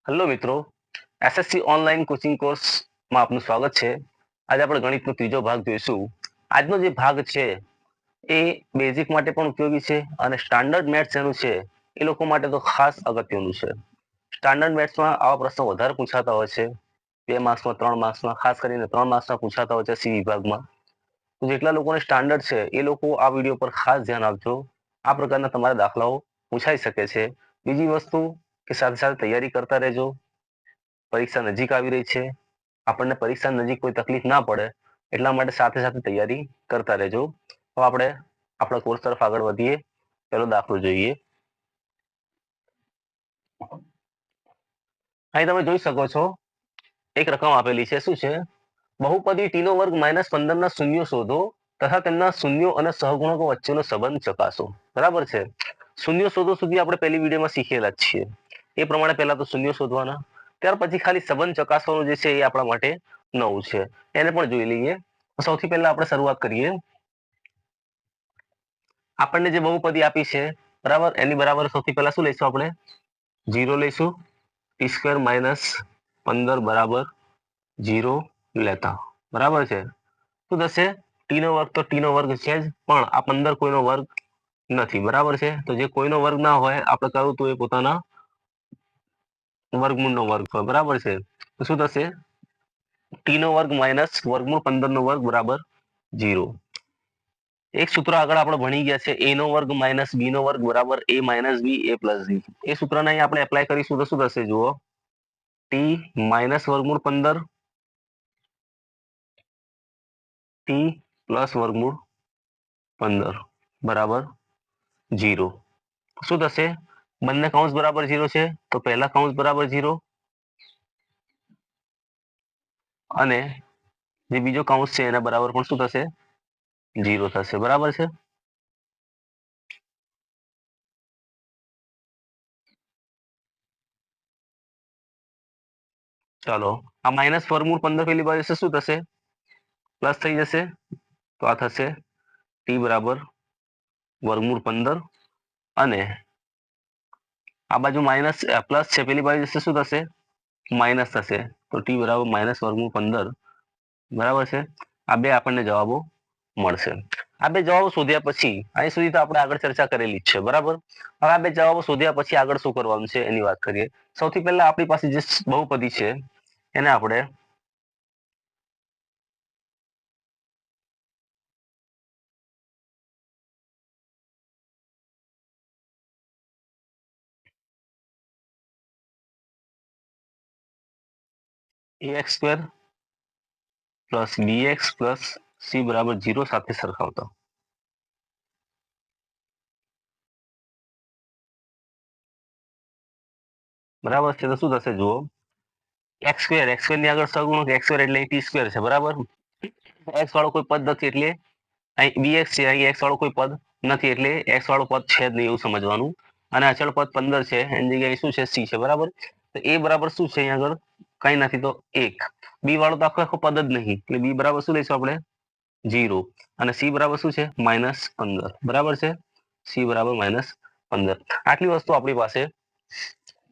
Hello મિત્રો, SSC online coaching કોર્સમાં આપનું સ્વાગત છે. આજે આપણે ગણિતનો ત્રીજો ભાગ જોઈશું. આજનો જે ભાગ છે એ બેઝિક માટે પણ ઉપયોગી છે અને સ્ટાન્ડર્ડ મેથ્સ જેનું છે એ લોકો માટે તો ખાસ અગત્યનું છે. સ્ટાન્ડર્ડ મેથ્સમાં આવા પ્રશ્નો વધારે પૂછાતા હોય છે. 2 માર્ક્સમાં, 3 માર્ક્સમાં, ખાસ કરીને 3 માર્ક્સમાં પૂછાતા હોય છે સી વિભાગમાં. તો જેટલા લોકોને સ્ટાન્ડર્ડ છે એ લોકો આ વિડીયો પર ખાસ ધ્યાન આપજો. આ પ્રકારના તમારા દાખલાઓ પૂછાઈ શકે છે. બીજી વસ્તુ કે સાથે સાથે તૈયારી કરતા રહેજો. પરીક્ષા નજીક આવી રહી છે. આપણને પરીક્ષા નજીક કોઈ તકલીફ ના પડે એટલા માટે સાથે સાથે તૈયારી કરતા રહેજો. તો આપણે આપણા કોર્સ તરફ આગળ વધીએ. પહેલો દાખલો જોઈએ. અહીં તમે જોઈ શકો છો એક રકમ આપેલી છે. શું છે? બહુપદી ટી નો વર્ગ -15 ના શૂન્યો શોધો તથા તેમના શૂન્યો અને સહગુણકો વચ્ચેનો સંબંધ ચકાસો. બરાબર છે. શૂન્યો શોધો સુધી આપણે પહેલી વિડીયોમાં શીખેલા જ છીએ. એ પ્રમાણે પહેલા તો શૂન્યો શોધવાના, ત્યાર પછી ખાલી સંબંધ ચકાસવાનું જે છે એ આપણા માટે નવું છે. એને પણ જોઈ લઈએ. સૌથી પહેલા આપણે શરૂઆત કરીએ. આપણને જે બહુપદી આપી છે બરાબર, એની બરાબર સૌથી પહેલા શું લઈશું? આપણે 0 લઈશું. t² - 15 બરાબર 0 લેતા. બરાબર છે. શું થશે? ટી નો વર્ગ તો ટી નો વર્ગ છે જ, પણ આ 15 કોઈનો વર્ગ નથી. બરાબર છે. તો જે કોઈનો વર્ગ ના હોય આપણે કહ્યું તો એ પોતાના વર્ગમૂળનો વર્ગ હોય. બરાબર છે. તો શું થશે? ટી નો વર્ગ માઇનસ વર્ગમૂળ 15 નો વર્ગ બરાબર 0. એક સૂત્ર આગળ આપણે ભણી ગયા છે, a નો વર્ગ માઇનસ b નો વર્ગ બરાબર a minus b a plus b. એ સૂત્રને અહીં આપણે એપ્લાય કરીશું તો શું થશે? જુઓ, ટી માઇનસ વર્ગમૂળ 15 ટી પ્લસ વર્ગમૂળ 15 બરાબર 0. શું થશે? બંને કૌંસ બરાબર 0 છે તો પહેલા કૌંસ બરાબર 0 અને જે બીજો કૌંસ છે એના બરાબર પણ શું થશે? 0 થશે. બરાબર છે. ચાલો, આ માઇનસ વર્ગમૂળ 15 પેલી બાજુ શું થશે? પ્લસ થઈ જશે. તો આ થશે ટી બરાબર વર્ગમૂળ 15 અને આ બાજુ માઇનસ પ્લસ છે, પેલી બાજુ શું થશે? માઇનસ થશે. તો ટી બરાબર માઇનસ વર્ગમૂળ 15. બરાબર છે. આ બે આપણને જવાબો મળશે. આ બે જવાબો શોધ્યા પછી અહીં સુધી તો આપણે આગળ ચર્ચા કરેલી જ છે. બરાબર. હવે આ બે જવાબો શોધ્યા પછી આગળ શું કરવાનું છે એની વાત કરીએ. સૌથી પહેલા આપણી પાસે જે બહુપદી છે એને આપણે ax² plus bx plus c બરાબર 0 સાથે સરખાવતા. બરાબર છે. તો શું થશે? જુઓ, x² ની આગળ સહગુણક x² એટલે t² છે. બરાબર. x વાળો કોઈ પદ નથી એટલે અહીં bx છે, અહીં x વાળો કોઈ પદ નથી એટલે x વાળો પદ છે જ નહીં એવું સમજવાનું. અને અચળ પદ 15 છે એની જગ્યાએ શું છે? c છે. બરાબર. તો a બરાબર શું છે? અહીં આગળ કઈ નથી તો 1. b વાળો તો આખો પદ જ નહીં એટલે b બરાબર શું લઈશું આપણે? 0. અને c બરાબર શું છે? -15. બરાબર છે. c બરાબર -15. આટલી વસ્તુ આપણી પાસે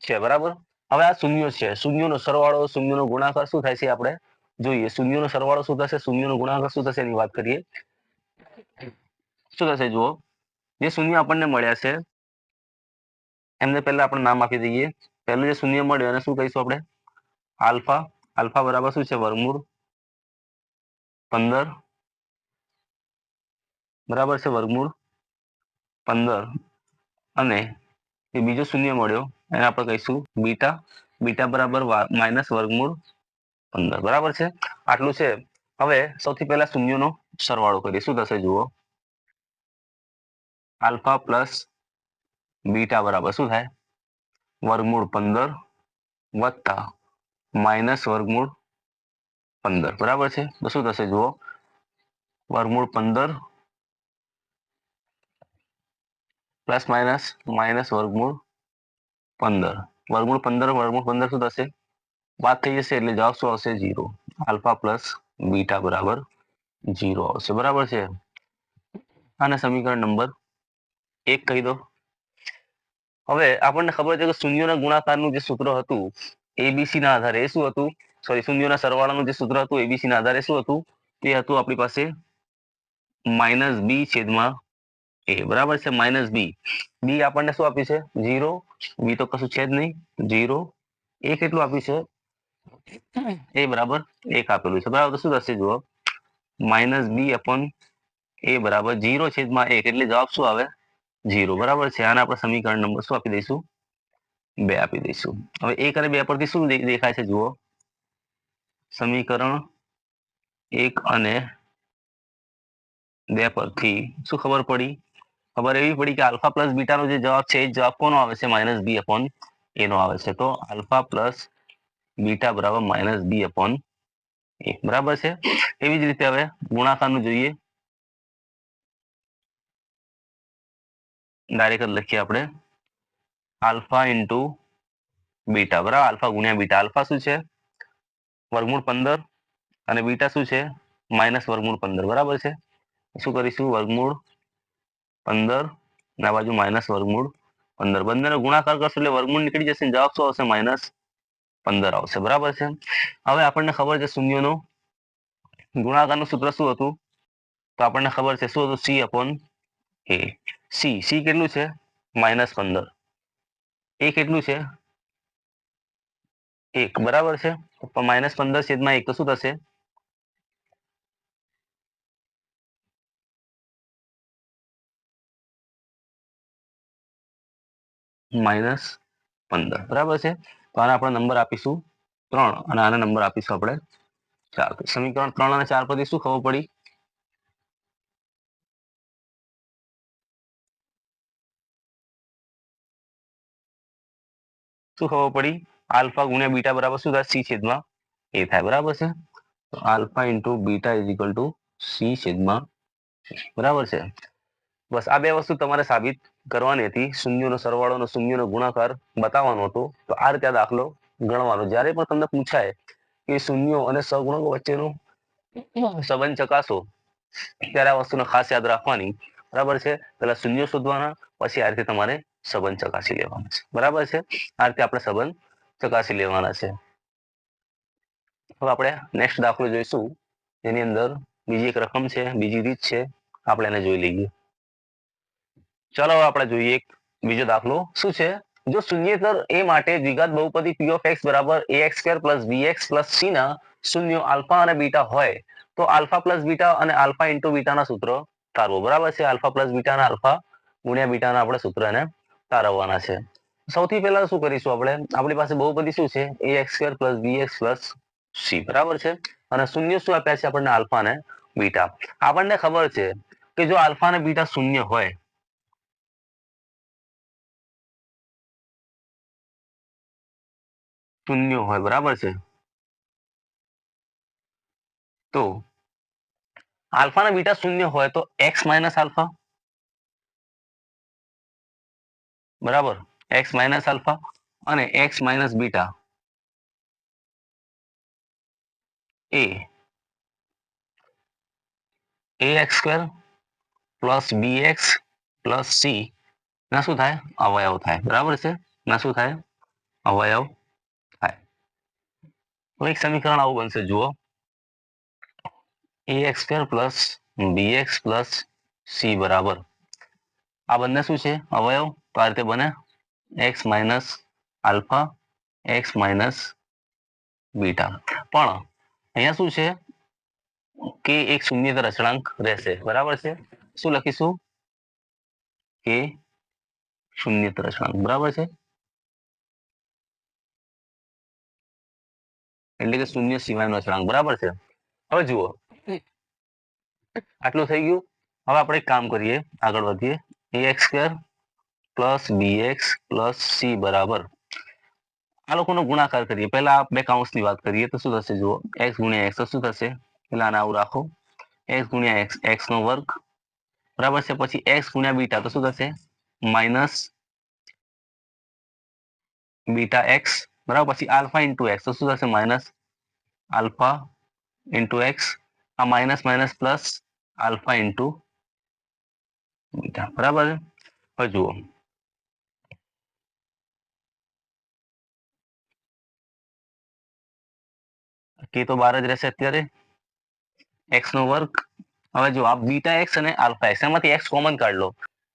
છે. બરાબર. હવે આ શૂન્યો છે. શૂન્યોનો સરવાળો, શૂન્યોનો ગુણાકાર શું થાય છે આપણે જોઈએ. શૂન્યોનો સરવાળો શું થશે? શૂન્યોનો ગુણાકાર શું થશે એની વાત કરીએ. શું થશે? જુઓ, જે શૂન્ય આપણને મળ્યા છે એમને પહેલા આપણે નામ આપી દઈએ. પહેલું જે શૂન્ય મળ્યું એને શું કહીશું આપણે? આલ્ફા. આલ્ફા બરાબર શું છે? વર્ગમૂળ 15. બરાબર છે. વર્ગમૂળ 15. અને એ બીજો શૂન્ય મળ્યો એને આપણે કહીશું બીટા. બીટા બરાબર માઇનસ વર્ગમૂળ 15. બરાબર છે. આટલું છે. હવે સૌથી પહેલા શૂન્યનો સરવાળો કરીએ. શું થશે? જુઓ, આલ્ફા પ્લસ બીટા બરાબર શું થાય? વર્ગમૂળ 15 વત્તા માઇનસ વર્ગમૂળ 15. બરાબર છે. તો શું થશે? જુઓ, વર્ગમૂળ 15 પ્લસ માઇનસ માઇનસ વર્ગમૂળ 15. વર્ગમૂળ 15 વર્ગમૂળ 15 શું થશે? બાદ થઈ જશે એટલે જવાબ શું આવશે? 0. આલ્ફા પ્લસ બીટા બરાબર 0 આવશે. બરાબર છે. આને સમીકરણ નંબર 1 કહી દો. હવે આપણને ખબર છે કે શૂન્યોના ગુણાકારનું જે સૂત્ર હતું એબીસી ના આધારે શું હતું, સોરી શૂન્યોના સરવાળાનું જે સૂત્ર હતું એબીસી ના આધારે શું હતું, તે હતું આપણી પાસે માઇનસ બી છેદમાં એ, બરાબર છે. માઇનસ બી, બી આપણને શું આપ્યું છે 0, બી તો કશું છે જ નહીં 0, એ કેટલું આપ્યું છે એ બરાબર 1 આપેલું છે, બરાબર. તો શું થશે જુઓ, માઇનસ બી અપોન એ બરાબર 0 છેદમાં 1, એટલે જવાબ શું આવે 0, બરાબર છે. આને આપણે સમીકરણ નંબર શું આપી દઈશું 2 આપી દઈશું. હવે 1 અને 2 પરથી શું દેખાય છે જુઓ, સમીકરણ 1 અને 2 પરથી શું ખબર પડી, ખબર એવી પડી કે આલ્ફા પ્લસ બીટાનો જે જવાબ છે એ જવાબ કોનો આવે છે માઇનસ બી અપોન એનો આવે છે. તો આલ્ફા પ્લસ બીટા બરાબર માઇનસ બી અપોન એ, બરાબર છે. એવી જ રીતે હવે ગુણાકારનું જોઈએ, ડાયરેક્ટ જ લખીએ આપણે, આલ્ફા ઇન્ટુ બીટા, બરાબર. આલ્ફા ગુણ્યા બીટા, આલ્ફા શું છે વર્ગમૂળ 15 અને બીટા શું છે માઇનસ વર્ગમૂળ 15, બરાબર છે. શું કરીશું, વર્ગમૂળ 15 અને આ બાજુ માઇનસ વર્ગમૂળ 15, બંનેનો ગુણાકાર કરશો એટલે વર્ગમૂળ નીકળી જશે ને જવાબ શું આવશે -15 આવશે, બરાબર છે. હવે આપણને ખબર છે શૂન્યનો ગુણાકારનું સૂત્ર શું હતું, તો આપણને ખબર છે શું હતું, સી અપોન એ. સી કેટલું છે -15, એ કેટલું છે 1, બરાબર છે. -15 છેદમાં 1 તો શું થશે -15, બરાબર છે. તો આને આપણે નંબર આપીશું 3 અને આને નંબર આપીશું આપણે 4. તો સમીકરણ 3 અને 4 પરથી શું ખબર પડી, શું ખબર પડી, આલ્ફા ગુણ્યા બીટા બરાબર શું થાય સી છેદમાં એ થાય, બરાબર છે. તો alpha into beta is equal to C છેદમાં A, બરાબર છે. બસ આ બે વસ્તુ તમારે સાબિત કરવાની હતી, શૂન્યનો સરવાળો અને શૂન્યનો ગુણાકાર બતાવવાનો હતો. તો આ રીતે દાખલો ગણવાનો, જ્યારે પણ તમને પૂછાય કે શૂન્યો અને સગુણકો વચ્ચેનો સંબંધ ચકાસો, ત્યારે આ વસ્તુને ખાસ યાદ રાખવાની, બરાબર છે. પેલા શૂન્ય શોધવાના, પછી આ રીતે તમારે સંબંધ ચકાસી લેવાના છે, બરાબર છે. આ રીતે આપણે સંબંધ ચકાસી લેવાના છે. હવે આપણે નેક્સ્ટ દાખલો જોઈશું, જેની અંદર બીજી એક રકમ છે, બીજી રીત છે, આપણે એને જોઈ લઈએ. ચાલો હવે આપણે જોઈએ એક બીજો દાખલો. શું છે, જો શૂન્યેતર એ માટે દ્વિઘાત બહુપદી p of x બરાબર ax² + bx + c ના શૂન્યો આલ્ફા અને બીટા હોય, તો આલ્ફા પ્લસ બીટા અને આલ્ફા ઇન્ટુ બીટાના સૂત્ર તારવો, બરાબર છે. આલ્ફા પ્લસ બીટા અને આલ્ફા ગુણ્યા બીટાના આપણે સૂત્ર એને તારવવાના છે. સૌથી પહેલા શું કરીશું, આપણે આપણી પાસે બહુપદી શું છે ax² + bx + c, બરાબર છે. અને શૂન્ય શું આપ્યા છે આપણને, આલ્ફા અને બીટા. આપણને ખબર છે કે જો આલ્ફા અને બીટા શૂન્ય હોય, શૂન્ય હોય, બરાબર છે, તો આલ્ફા અને બીટા શૂન્ય હોય તો એક્સ માઇનસ આલ્ફા, બરાબર, એક્સ માઇનસ આલ્ફા અને એક્સ માઇનસ બીટા એ ax² + bx + c ના શું થાય અવયવ થાય, બરાબર છે. ના શું થાય અવયવ થાય. તો એક સમીકરણ આવું બનશે જુઓ, ax² + bx + c બરાબર, આ બંને શું છે અવયવ, તો આ રીતે બને x minus alpha x minus beta. પણ અહીંયા શું છે કે એક શૂન્યેતર અચળાંક રહેશે, બરાબર છે. શું લખીશું, કે શૂન્યેતર અચળાંક, બરાબર છે, એટલે કે શૂન્ય સિવાયનો અચળાંક, બરાબર છે. હવે જુઓ આટલું થઈ ગયું. હવે આપણે એક કામ કરીએ, આગળ વધીએ. ax² + bx + c બરાબર, આ લોકોનો ગુણાકાર કરીએ. પહેલા આપણે કૌંસની વાત કરીએ તો શું થશે જુઓ, x ગુણ્યા x તો શું થશે, પેલા આને આવું રાખો, x ગુણ્યા x x², બરાબર છે. પછી x ગુણ્યા બીટા તો શું થશે માઇનસ બીટા એક્સ, બરાબર. પછી આલ્ફા ઇન્ટુ એક્સ તો શું થશે માઇનસ આલ્ફા ઇન્ટુ એક્સ, આ minus minus plus alpha into beta, બરાબર છે. હવે જુઓ કે તો 12 જ રહેશે અત્યારે, x નો વર્ગ. હવે જો આ બીટા એક્સ અને આલ્ફા એક્સ, એમાંથી એક્સ કોમન કાઢ લો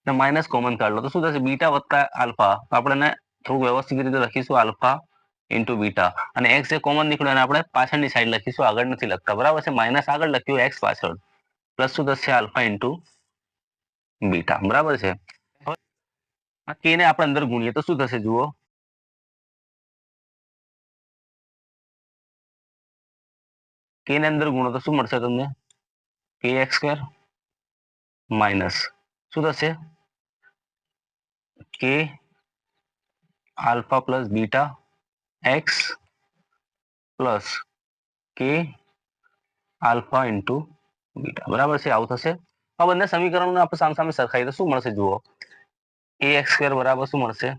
ને માઇનસ કોમન કાઢ લો તો શું થશે? બીટા વત્તા આલ્ફા. આપણે થોડું વ્યવસ્થિત રીતે લખીશું આલ્ફા ઇન્ટુ બીટા, અને એક્સ જે કોમન નીકળ્યો અને આપણે પાછળની સાઈડ લખીશું, આગળ નથી લખતા, બરાબર છે? માઇનસ આગળ લખ્યું, એક્સ પાછળ, પ્લસ શું થશે? આલ્ફા ઇન્ટુ બીટા, બરાબર છે? કે ને આપણે અંદર ગુણીએ તો શું થશે? જુઓ, કે ને અંદર ગુણો તો શું મળશે તમને? કે એક્સ સ્ક્વેર માઇનસ શું થશે? કે alpha plus beta x plus કે આલ્ફા ઇન્ટુ બીટા, બરાબર છે? આવું થશે. આ બંને સમીકરણોને આપણે સામ સામે સરખાઈએ તો શું મળશે? જુઓ, એ એક્સ સ્ક્વેર બરાબર શું મળશે?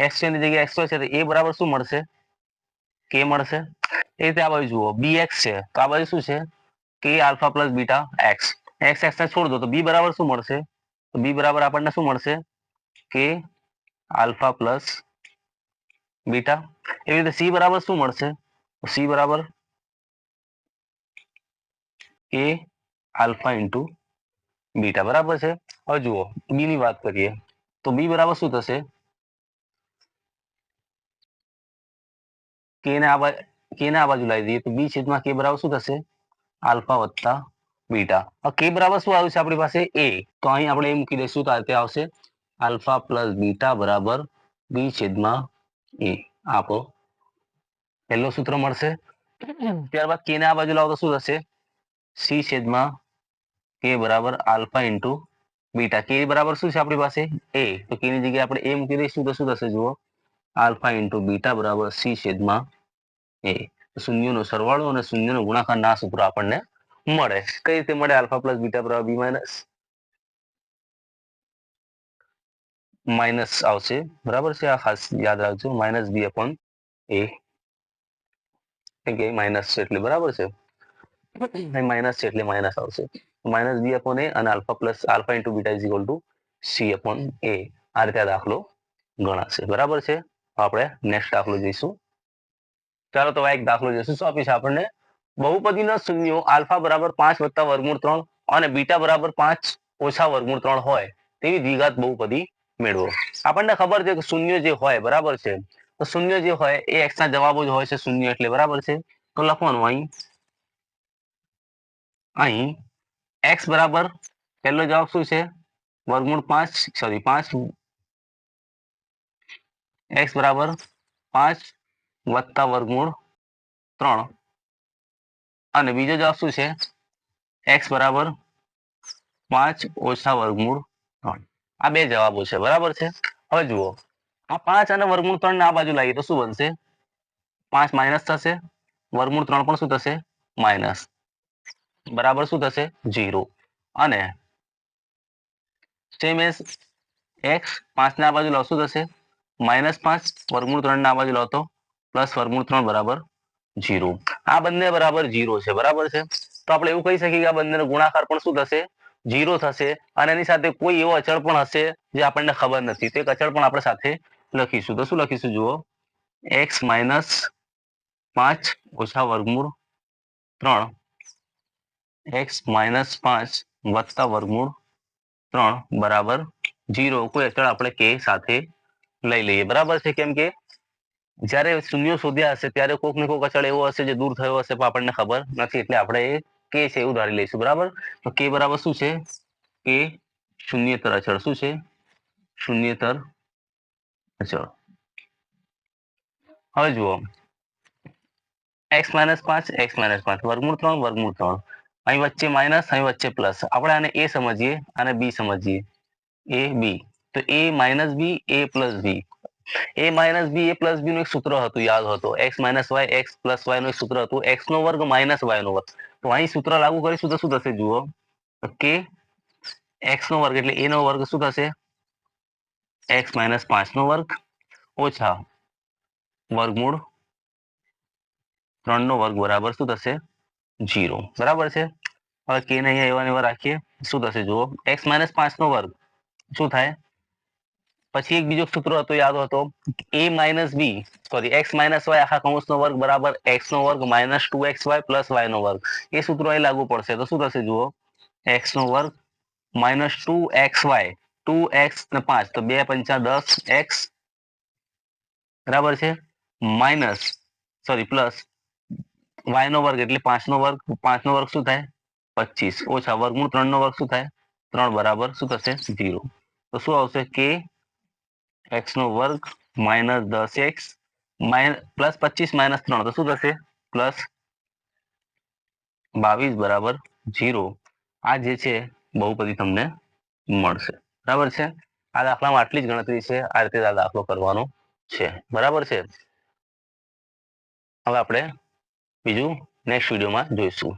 એક્સ ની જગ્યાએ એક્સ છે તો એ બરાબર શું મળશે? કે મળશે. એ રીતે આ બાજુ જુઓ, બી એક્સ છે તો આ બાજુ શું છે? કે alpha plus beta x. X x ને છોડ દો તો બી બરાબર શું મળશે? તો બી બરાબર આપણને શું મળશે? કે આલ્ફા પ્લસ બીટા. એવી રીતે સી બરાબર શું મળશે? સી બરાબર કે આલ્ફા ઇન્ટુ બીટા, બરાબર છે? હવે જુઓ, બી ની વાત કરીએ તો બી બરાબર શું થશે? કે ને આ બાજુ લાવી દઈએ તો બી છેદમાં કે બરાબર શું થશે? આલ્ફા વત્તા બીટા. હવે કે બરાબર શું આવ્યું છે આપણી પાસે? એ. તો અહીં આપણે એ મૂકી દઈશું તો આ રીતે આવશે આલ્ફા પ્લસ બીટા બરાબર બી છેદમાં એ. આપો પહેલો સૂત્ર મળશે. ત્યારબાદ કે ને આ બાજુ લાવો તો શું થશે? સી છેદમાં કે બરાબર આલ્ફા ઇન્ટુ બીટા. કે બરાબર શું છે આપણી પાસે? એ. તો કે ની જગ્યાએ આપણે એ મૂકી દઈશું તો શું થશે? જુઓ, આલ્ફા ઇન્ટુ બીટા બરાબર સી છેદમાં એ. શૂન્યનો સરવાળો અને શૂન્યનો ગુણાકાર ના સૂત્ર આપણને મળે. કઈ રીતે મળે? આલ્ફા પ્લસ બીટા બરાબર બી માઇનસ આવશે, બરાબર છે? આ ખાસ યાદ રાખજો, માઇનસ બી અપોન એ. કે માઇનસ છે એટલે બરાબર છે, માઇનસ છે એટલે માઇનસ આવશે. માઇનસ બી અપોન એ અને alpha plus alpha into beta is equal to C upon A. આ રીતે આ દાખલો ગણાશે, બરાબર છે? આપણે નેક્સ્ટ દાખલો જોઈશું. ચાલો તો એક દાખલો જોઈશું. શું આપ્યું છે આપણને? બહુપદીના શૂન્યો આલ્ફા બરાબર 5 વત્તા વર્ગમૂળ 3 અને બીટા બરાબર 5 ઓછા વર્ગમૂળ 3 હોય તેવી દ્વિઘાત બહુપદી મેળવો. આપણને ખબર છે કે શૂન્ય જે હોય, બરાબર છે, તો શૂન્ય જે હોય એ એક્સ ના જવાબો જ હોય છે શૂન્ય એટલે, બરાબર છે? તો લખવાનું અહીં એક્સ બરાબર પહેલો જવાબ શું છે? વર્ગમૂળ 5, સોરી 5, એક્સ બરાબર 5 વત્તા વર્ગમૂળ 3 અને બીજો જવાબ શું છે? એક્સ બરાબર 5 ઓછા વર્ગમૂળ 3. આ બે જવાબો છે, બરાબર છે? હવે જુઓ, આ 5 અને વર્ગમૂળ 3 ને આ બાજુ લાવીએ તો શું બનશે? 5 માઇનસ થશે, વર્ગમૂળ 3 પણ શું થશે? માઇનસ, બરાબર શું થશે? 0. અને સેમ એઝ એક્સ 5 ને આ બાજુ લાવો શું થશે? -5 વર્ગમૂળ 3 ને આ બાજુ લાવો તો પ્લસ વર્ગમૂળ 3 બરાબર 0. આ બંને બરાબર 0 છે, બરાબર છે? તો આપણે એવું કહી શકીએ કે આ બંનેનો ગુણાકાર પણ શું થશે? 0 થશે. અને એની સાથે કોઈ એવો અચળ પણ હશે જે આપણને ખબર નથી, તો એક અચળ પણ આપણે સાથે લખીશું. તો શું લખીશું? જુઓ, એક્સ માઇનસ 5 ઓછા વર્ગમૂળ 3 એક્સ માઇનસ 5 વત્તા વર્ગમૂળ 3 બરાબર 0. કોઈ અચળ આપણે કે સાથે લઈ લઈએ, બરાબર છે? કેમ કે જ્યારે શૂન્યો શોધ્યા હશે ત્યારે કોઈક ને કોઈક અચળ એવો હશે જે દૂર થયો હશે પણ આપણને ખબર નથી, એટલે આપણે એ કે છે એવું ધારી લઈશું, બરાબર? તો કે બરાબર શું છે? કે શૂન્યતર અચળ. શું છે? શૂન્યતર અચળ. હવે જુઓ, એક્સ માઇનસ 5 એક્સ માઇનસ 5 વર્ગમૂળ 3 વર્ગમૂળ 3, અહીં વચ્ચે માઇનસ, અહીં વચ્ચે પ્લસ. આપણે આને એ સમજીએ અને બી સમજીએ, એ બી. તો A minus B A plus B. A minus B A plus B નું એક સૂત્ર હતું, યાદ હતો, x minus y x plus y નું એક સૂત્ર હતું, એક્સ નો વર્ગ માઇનસ વાય નો વર્ગ. તો અહીં સૂત્ર લાગુ કરીશું તો શું થશે? જુઓ, કે એક્સ નો વર્ગ એટલે એ નો વર્ગ શું થશે? એક્સ માઇનસ 5 નો વર્ગ ઓછા વર્ગમૂળ 3 નો વર્ગ બરાબર શું થશે? 0, બરાબર છે? હવે કે ને અહીંયા એવા ને એવા રાખીએ, શું થશે? જુઓ, એક્સ માઇનસ 5 નો વર્ગ શું થાય? પછી એક બીજો સૂત્ર હતો, યાદ હતો, a minus B sorry x minus y આખા કૌંસનો વર્ગ બરાબર એક્સ નો વર્ગ માઇનસ 2xy પ્લસ વાય નો વર્ગ. એ સૂત્ર અહીં લાગુ પડશે તો શું થશે જુઓ, એક્સ નો વર્ગ માઇનસ 2xy 2x ને 5 તો 2 પંચા 10x બરાબર છે માઇનસ સોરી પ્લસ વાય નો વર્ગ એટલે 5 નો વર્ગ 5 નો વર્ગ શું થાય 25 ઓછા વર્ગમૂળ 3 નો વર્ગ શું થાય 3 બરાબર શું થશે 0. તો શું આવશે કે એક્સ નો વર્ગ માઇનસ 10x પ્લસ 25 માઇનસ 3 તો શું થશે પ્લસ 22 બરાબર 0. આ જે છે બહુપદી તમને મળશે. બરાબર છે. આ દાખલામાં આટલી જ ગણતરી છે. આ રીતે આ દાખલો કરવાનો છે. બરાબર છે. હવે આપણે બીજું નેક્સ્ટ વિડીયોમાં જોઈશું.